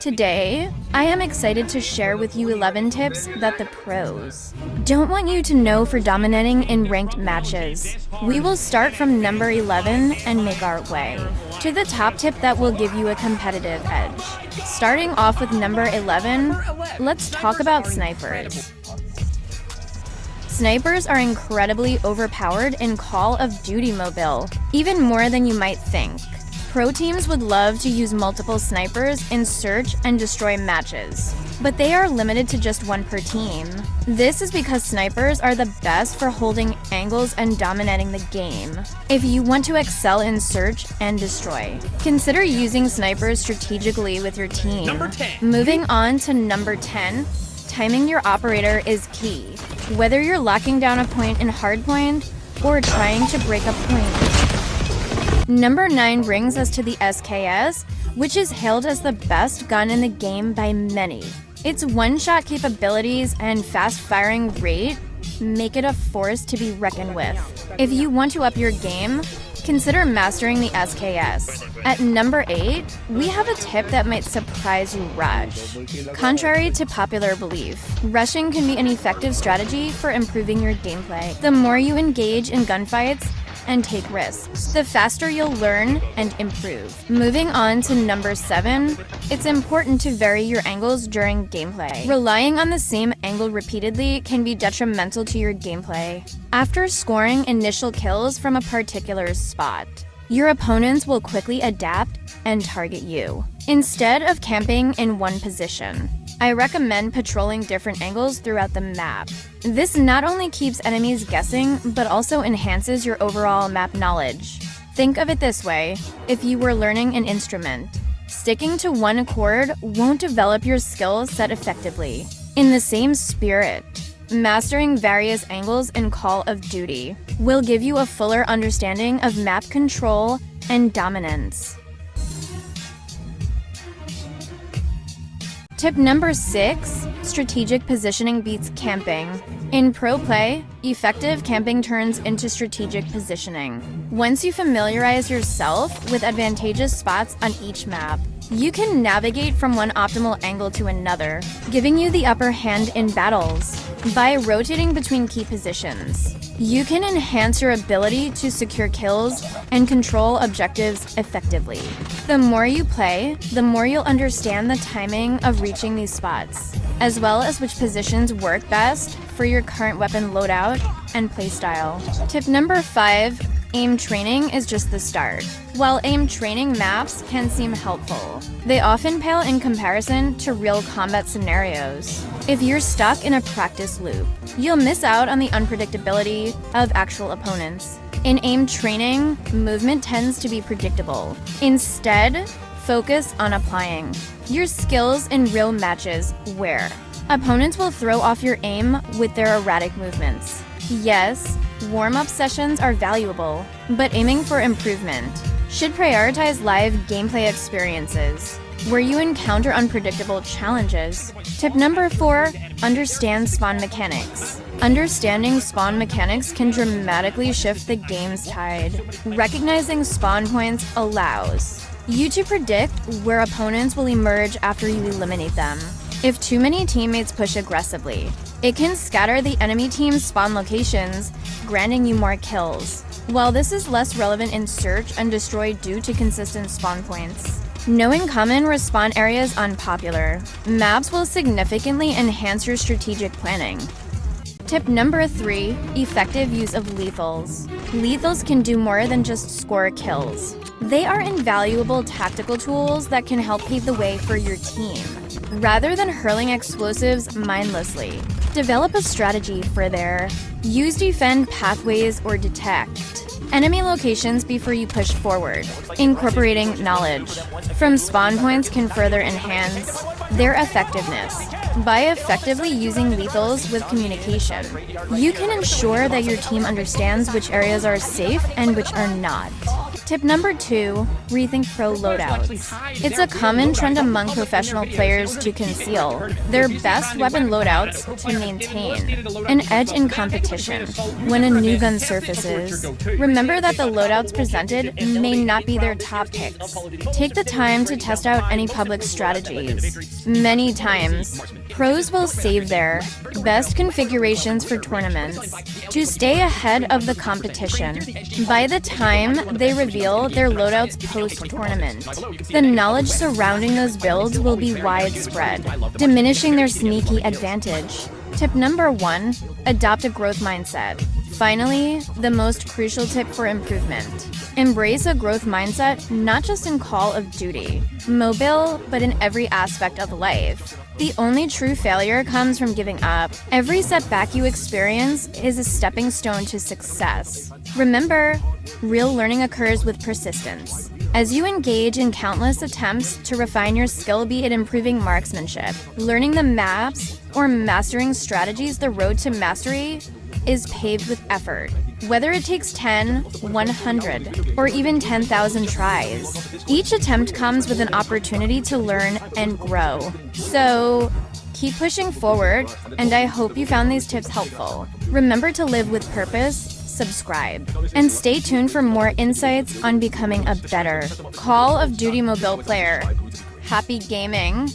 Today, I am excited to share with you 11 tips that the pros don't want you to know for dominating in ranked matches. We will start from number 11 and make our way to the top tip that will give you a competitive edge. Starting off with number 11, let's talk about snipers. Snipers are incredibly overpowered in Call of Duty Mobile, even more than you might think. Pro teams would love to use multiple snipers in search and destroy matches, but they are limited to just one per team. This is because snipers are the best for holding angles and dominating the game. If you want to excel in search and destroy, consider using snipers strategically with your team. Number 10. Moving on to number 10, timing your operator is key. Whether you're locking down a point in hardpoint or trying to break a point. Number 9 brings us to the SKS, which is hailed as the best gun in the game by many. Its one-shot capabilities and fast-firing rate make it a force to be reckoned with. If you want to up your game, consider mastering the SKS. At number 8, we have a tip that might surprise you: rush. Contrary to popular belief, rushing can be an effective strategy for improving your gameplay. The more you engage in gunfights and take risks, the faster you'll learn and improve. Moving on to number 7, it's important to vary your angles during gameplay. Relying on the same angle repeatedly can be detrimental to your gameplay. After scoring initial kills from a particular spot, your opponents will quickly adapt and target you. Instead of camping in one position, I recommend patrolling different angles throughout the map. This not only keeps enemies guessing, but also enhances your overall map knowledge. Think of it this way: if you were learning an instrument, sticking to one chord won't develop your skill set effectively. In the same spirit, mastering various angles in Call of Duty will give you a fuller understanding of map control and dominance. Tip number 6, strategic positioning beats camping. In pro play, effective camping turns into strategic positioning. Once you familiarize yourself with advantageous spots on each map, you can navigate from one optimal angle to another, giving you the upper hand in battles. By rotating between key positions, you can enhance your ability to secure kills and control objectives effectively. The more you play, the more you'll understand the timing of reaching these spots, as well as which positions work best for your current weapon loadout and playstyle. Tip number 5, aim training is just the start. While aim training maps can seem helpful, they often pale in comparison to real combat scenarios. If you're stuck in a practice loop, you'll miss out on the unpredictability of actual opponents. In aim training, movement tends to be predictable. Instead, focus on applying your skills in real matches where opponents will throw off your aim with their erratic movements. Yes, warm-up sessions are valuable, but aiming for improvement should prioritize live gameplay experiences where you encounter unpredictable challenges. Tip number 4, understand spawn mechanics. Understanding spawn mechanics can dramatically shift the game's tide. Recognizing spawn points allows you to predict where opponents will emerge after you eliminate them. If too many teammates push aggressively, it can scatter the enemy team's spawn locations, granting you more kills. While this is less relevant in search and destroy due to consistent spawn points, knowing common respawn areas on popular maps will significantly enhance your strategic planning. Tip number 3, effective use of lethals. Lethals can do more than just score kills. They are invaluable tactical tools that can help pave the way for your team. Rather than hurling explosives mindlessly, develop a strategy for their use defend pathways or detect enemy locations before you push forward. Incorporating knowledge from spawn points can further enhance their effectiveness. By effectively using lethals with communication, you can ensure that your team understands which areas are safe and which are not. Tip number 2, rethink pro loadouts. It's a common trend among professional players to conceal their best weapon loadouts to maintain an edge in competition. When a new gun surfaces, remember that the loadouts presented may not be their top picks. Take the time to test out any public strategies. Many times, pros will save their best configurations for tournaments to stay ahead of the competition. By the time they reveal their loadouts post-tournament, the knowledge surrounding those builds will be widespread, diminishing their sneaky advantage. Tip number 1, adopt a growth mindset. Finally, the most crucial tip for improvement. Embrace a growth mindset not just in Call of Duty Mobile, but in every aspect of life. The only true failure comes from giving up. Every setback you experience is a stepping stone to success. Remember, real learning occurs with persistence. As you engage in countless attempts to refine your skill, be it improving marksmanship, learning the maps, or mastering strategies, the road to mastery is paved with effort. Whether it takes 10, 100, or even 10,000 tries, each attempt comes with an opportunity to learn and grow. So, keep pushing forward, and I hope you found these tips helpful. Remember to live with purpose, subscribe, and stay tuned for more insights on becoming a better Call of Duty mobile player. Happy gaming!